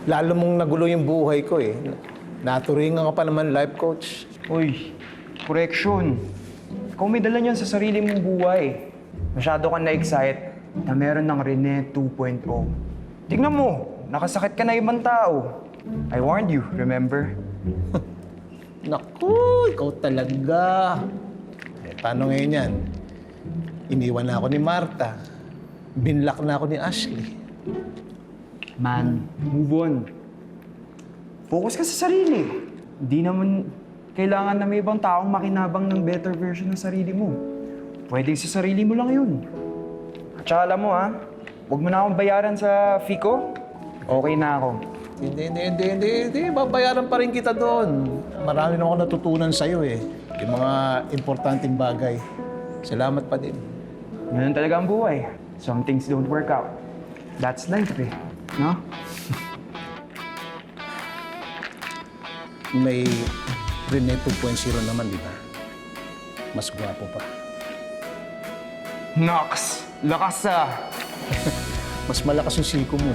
Lalo mong nagulo yung buhay ko eh. Naturingan ka pa naman life coach. Uy, correction. Ikaw may dala niyan sa sarili mong buhay. Masyado ka na-excite na meron ng Rene 2.0. Tignan mo, nakasakit ka na ibang tao. I warned you, remember? Naku, ikaw talaga. Eh, paano ngayon yan? Iniwan na ako ni Marta. Binlock na ako ni Ashley. Man, move on. Focus ka sa sarili. Hindi naman kailangan na may ibang taong makinabang ng better version ng sarili mo. Pwede sa sarili mo lang yun. At saka alam mo ha, huwag mo na akong bayaran sa fee ko. Okay na ako. Hindi. Babayaran pa rin kita doon. Marami na ako natutunan sa'yo eh. Yung mga importanteng bagay. Salamat pa din. Ganun talaga ang buhay. Some things don't work out. That's life eh. No? May Rene 2.0 naman, di ba? Mas gwapo pa. Nox! Lakas ah! Mas malakas yung siko mo.